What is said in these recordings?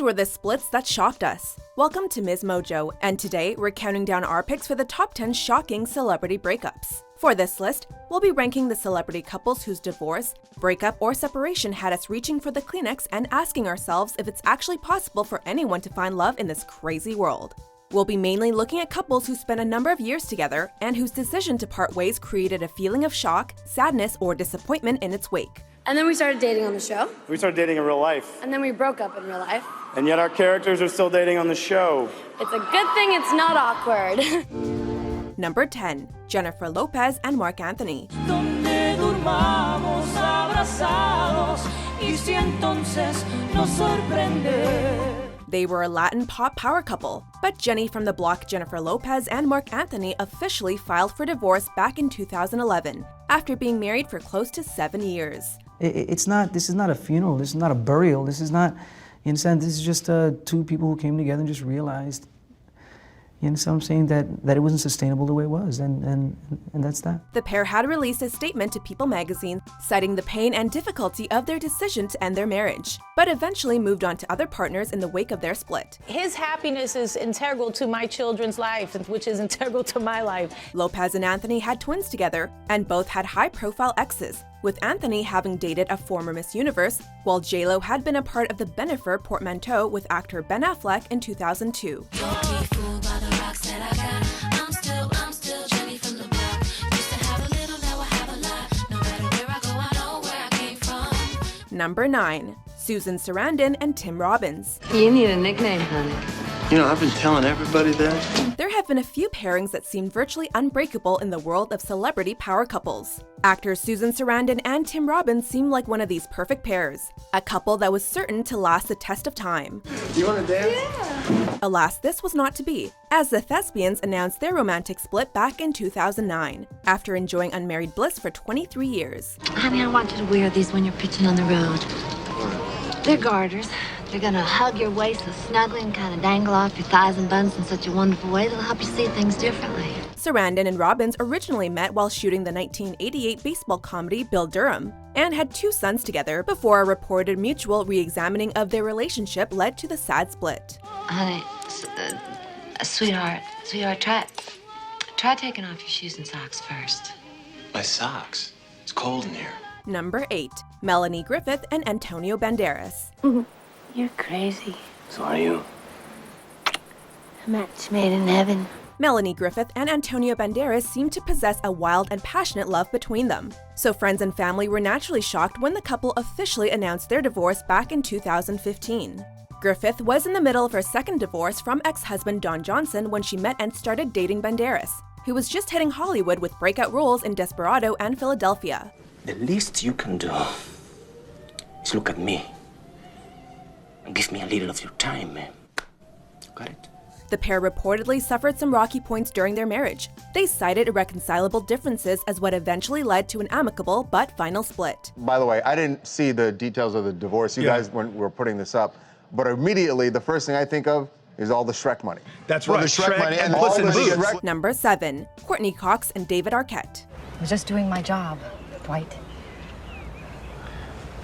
were the splits that shocked us. Welcome to MsMojo, and today we're counting down our picks for the top 10 shocking celebrity breakups. For this list, we'll be ranking the celebrity couples whose divorce, breakup, or separation had us reaching for the Kleenex and asking ourselves if it's actually possible for anyone to find love in this crazy world. We'll be mainly looking at couples who spent a number of years together and whose decision to part ways created a feeling of shock, sadness, or disappointment in its wake. And then we started dating on the show. We started dating in real life. And then we broke up in real life. And yet our characters are still dating on the show. It's a good thing it's not awkward. Number 10. Jennifer Lopez and Marc Anthony. They were a Latin pop power couple, but Jenny from the block Jennifer Lopez and Marc Anthony officially filed for divorce back in 2011, after being married for close to 7 years. This is not a funeral, this is not a burial, this is not, you understand, this is just two people who came together and just realized, you know what I'm saying, that it wasn't sustainable the way it was, and that's that. The pair had released a statement to People magazine, citing the pain and difficulty of their decision to end their marriage, but eventually moved on to other partners in the wake of their split. His happiness is integral to my children's life, which is integral to my life. Lopez and Anthony had twins together, and both had high-profile exes, with Anthony having dated a former Miss Universe, while J-Lo had been a part of the Bennifer portmanteau with actor Ben Affleck in 2002. Number 9. Susan Sarandon and Tim Robbins. You need a nickname, honey. You know, I've been telling everybody that. There have been a few pairings that seem virtually unbreakable in the world of celebrity power couples. Actors Susan Sarandon and Tim Robbins seem like one of these perfect pairs, a couple that was certain to last the test of time. You want to dance? Yeah. Alas, this was not to be, as the thespians announced their romantic split back in 2009, after enjoying unmarried bliss for 23 years. Honey, I want you to wear these when you're pitching on the road. They're garters. They're gonna hug your waist so snugly and kind of dangle off your thighs and buns in such a wonderful way that'll help you see things differently. Sarandon and Robbins originally met while shooting the 1988 baseball comedy Bill Durham, and had 2 sons together before a reported mutual re-examining of their relationship led to the sad split. Honey, sweetheart, try taking off your shoes and socks first. My socks? It's cold in here. Number 8. Melanie Griffith and Antonio Banderas. You're crazy. So are you. A match made in heaven. Melanie Griffith and Antonio Banderas seem to possess a wild and passionate love between them, so friends and family were naturally shocked when the couple officially announced their divorce back in 2015. Griffith was in the middle of her second divorce from ex-husband Don Johnson when she met and started dating Banderas, who was just hitting Hollywood with breakout roles in Desperado and Philadelphia. The least you can do is look at me and give me a little of your time, man. Got it? The pair reportedly suffered some rocky points during their marriage. They cited irreconcilable differences as what eventually led to an amicable but final split. By the way, I didn't see the details of the divorce. You guys were putting this up, but immediately the first thing I think of is all the Shrek money. That's right. The Shrek money and Puss in all the Boots. Number 7. Courtney Cox and David Arquette. I'm just doing my job, Dwight.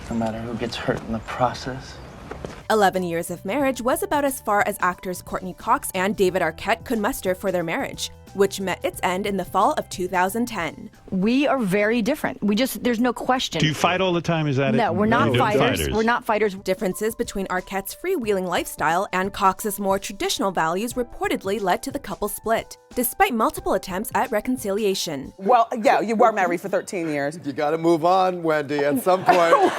No matter who gets hurt in the process. 11 years of marriage was about as far as actors Courtney Cox and David Arquette could muster for their marriage, which met its end in the fall of 2010. We are very different. There's no question. Do you fight all the time? Is that it? No, we're not fighters. We're not fighters. Differences between Arquette's freewheeling lifestyle and Cox's more traditional values reportedly led to the couple's split, despite multiple attempts at reconciliation. Well, yeah, you were married for 13 years. You gotta move on, Wendy, at some point.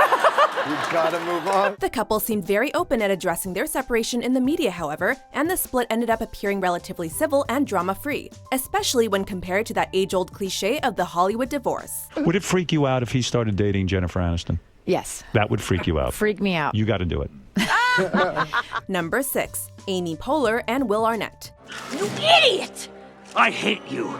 You gotta move on. The couple seemed very open at addressing their separation in the media, however, and the split ended up appearing relatively civil and drama-free, especially when compared to that age-old cliche of the Hollywood divorce. Would it freak you out if he started dating Jennifer Aniston? Yes. That would freak you out. Freak me out. You got to do it. Number 6. Amy Poehler and Will Arnett. You idiot! I hate you.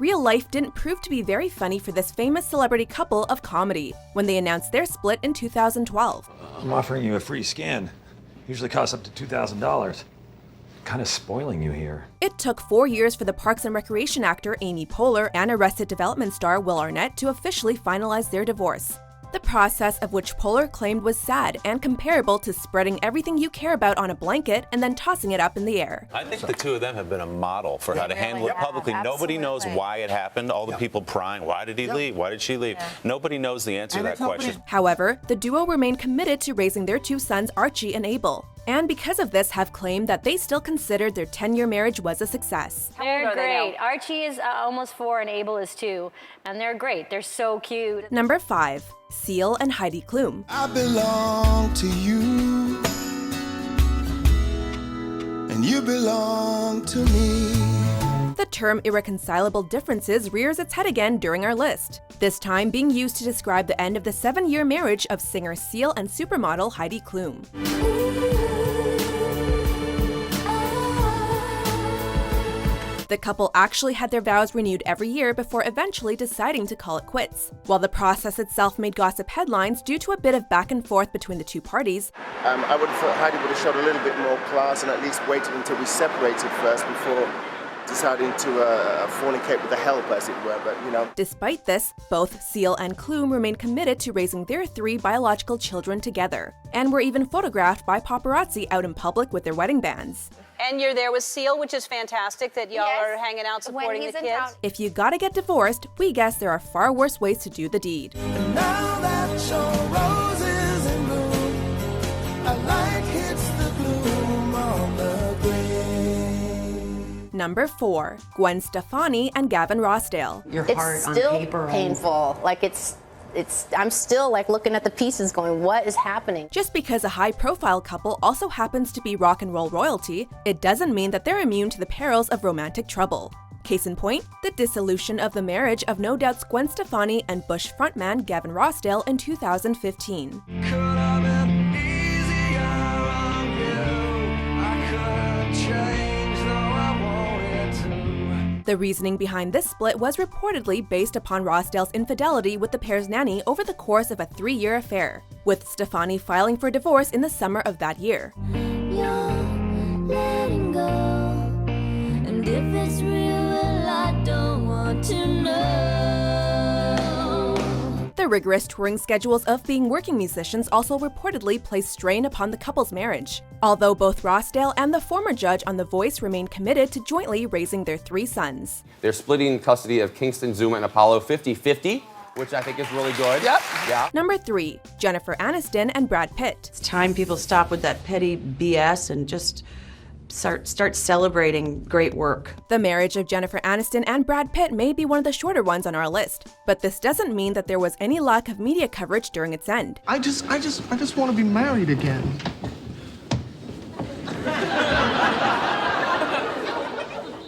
Real life didn't prove to be very funny for this famous celebrity couple of comedy when they announced their split in 2012. I'm offering you a free scan. Usually costs up to $2,000. kind of spoiling you here. It took 4 years for the Parks and Recreation actor Amy Poehler and Arrested Development star Will Arnett to officially finalize their divorce. The process of which Poehler claimed was sad and comparable to spreading everything you care about on a blanket and then tossing it up in the air. I think the two of them have been a model for how to handle it publicly. Nobody knows why it happened. All the people prying, why did he leave? Why did she leave? Nobody knows the answer to that question. However, the duo remain committed to raising their two sons, Archie and Abel. And because of this, have claimed that they still considered their 10-year marriage was a success. They're great. Archie is almost 4 and Abel is 2. And they're great. They're so cute. Number 5. Seal and Heidi Klum. I belong to you, and you belong to me. The term irreconcilable differences rears its head again during our list, this time being used to describe the end of the 7-year marriage of singer Seal and supermodel Heidi Klum. The couple actually had their vows renewed every year before eventually deciding to call it quits. While the process itself made gossip headlines due to a bit of back and forth between the two parties, I would have thought Heidi would have showed a little bit more class and at least waited until we separated first before deciding to fornicate with the help, as it were, but you know. Despite this, both Seal and Klum remain committed to raising their 3 biological children together, and were even photographed by paparazzi out in public with their wedding bands. And you're there with Seal, which is fantastic that y'all are hanging out supporting the kids. If you gotta get divorced, we guess there are far worse ways to do the deed. Now that your rose is in bloom, a light hits the gloom on the grave. Number 4. Gwen Stefani and Gavin Rossdale. Your heart on paper. It's still painful. Like I'm still like looking at the pieces going, what is happening? Just because a high-profile couple also happens to be rock and roll royalty, it doesn't mean that they're immune to the perils of romantic trouble. Case in point, the dissolution of the marriage of no doubt's Gwen Stefani and Bush frontman Gavin Rossdale in 2015. The reasoning behind this split was reportedly based upon Rossdale's infidelity with the pair's nanny over the course of a 3-year affair, with Stefani filing for divorce in the summer of that year. Letting go, and if it's real, well, I don't want to know. The rigorous touring schedules of being working musicians also reportedly placed strain upon the couple's marriage, although both Rossdale and the former judge on The Voice remain committed to jointly raising their 3 sons. They're splitting custody of Kingston, Zuma, and Apollo 50-50, which I think is really good. Yep. Yeah. Number 3. Jennifer Aniston and Brad Pitt. It's time people stop with that petty BS and just start celebrating great work. The marriage of Jennifer Aniston and Brad Pitt may be one of the shorter ones on our list, but this doesn't mean that there was any lack of media coverage during its end. I just want to be married again.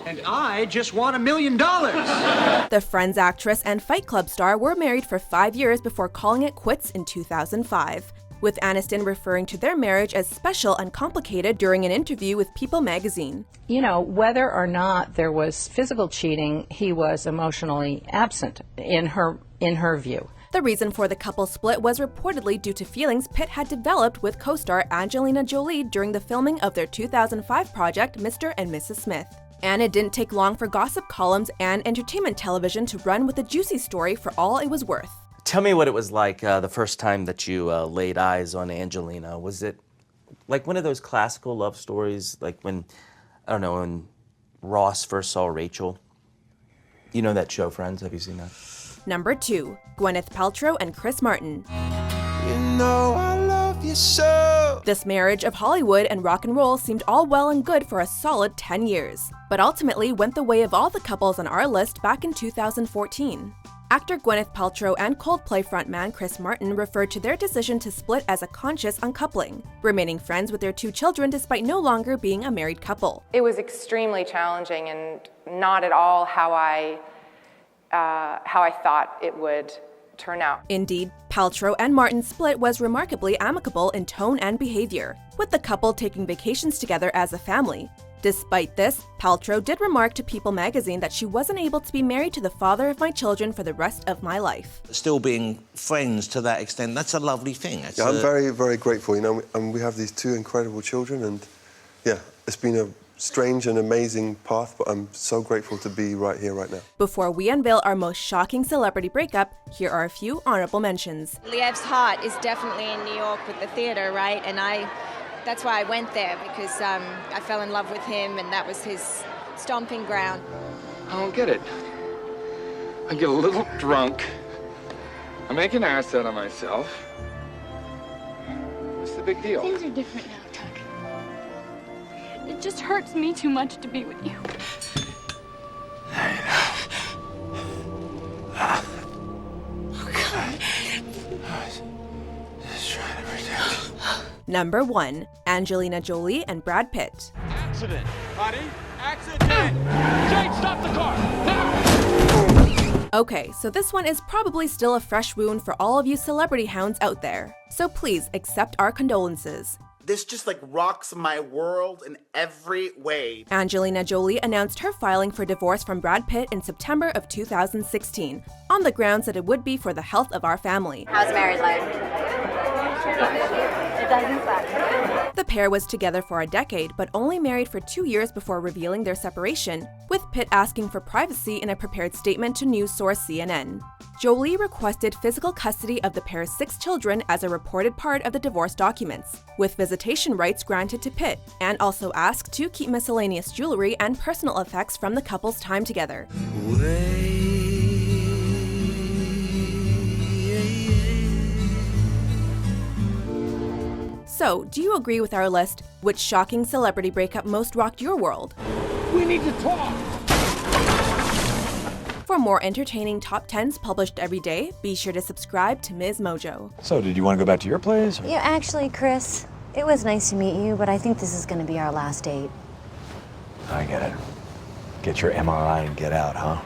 And I just want $1 million. The Friends actress and Fight Club star were married for 5 years before calling it quits in 2005, with Aniston referring to their marriage as special and complicated during an interview with People magazine. You know, whether or not there was physical cheating, he was emotionally absent in her view. The reason for the couple's split was reportedly due to feelings Pitt had developed with co-star Angelina Jolie during the filming of their 2005 project, Mr. and Mrs. Smith. And it didn't take long for gossip columns and entertainment television to run with a juicy story for all it was worth. Tell me what it was like the first time that you laid eyes on Angelina. Was it like one of those classical love stories, like when, I don't know, when Ross first saw Rachel? You know that show, Friends? Have you seen that? Number 2. Gwyneth Paltrow and Chris Martin. You know I love you so. This marriage of Hollywood and rock and roll seemed all well and good for a solid 10 years, but ultimately went the way of all the couples on our list back in 2014. Actor Gwyneth Paltrow and Coldplay frontman Chris Martin referred to their decision to split as a conscious uncoupling, remaining friends with their 2 children despite no longer being a married couple. It was extremely challenging and not at all how I thought it would turn out. Indeed, Paltrow and Martin's split was remarkably amicable in tone and behavior, with the couple taking vacations together as a family. Despite this, Paltrow did remark to People magazine that she wasn't able to be married to the father of my children for the rest of my life. Still being friends to that extent, that's a lovely thing. I'm very, very grateful, you know, and we have these 2 incredible children, and yeah, it's been strange and amazing path, but I'm so grateful to be right here, right now. Before we unveil our most shocking celebrity breakup, here are a few honorable mentions. Liev's heart is definitely in New York with the theater, right? And that's why I went there, because I fell in love with him, and that was his stomping ground. I don't get it. I get a little drunk. I make an ass out of myself. What's the big deal? Things are different now, Tuck. It just hurts me too much to be with you. Number 1, Angelina Jolie and Brad Pitt. Accident, honey. Accident! Jane, stop the car! Now! Okay, so this one is probably still a fresh wound for all of you celebrity hounds out there. So please accept our condolences. This just like rocks my world in every way. Angelina Jolie announced her filing for divorce from Brad Pitt in September of 2016, on the grounds that it would be for the health of our family. How's married life? It doesn't suck. The pair was together for a decade, but only married for 2 years before revealing their separation, with Pitt asking for privacy in a prepared statement to news source CNN. Jolie requested physical custody of the pair's 6 children as a reported part of the divorce documents, with visitation rights granted to Pitt, and also asked to keep miscellaneous jewelry and personal effects from the couple's time together. So, do you agree with our list? Which shocking celebrity breakup most rocked your world? We need to talk! For more entertaining top 10s published every day, be sure to subscribe to MsMojo. So, did you want to go back to your place? Yeah, actually, Chris, it was nice to meet you, but I think this is going to be our last date. I get it. Get your MRI and get out, huh?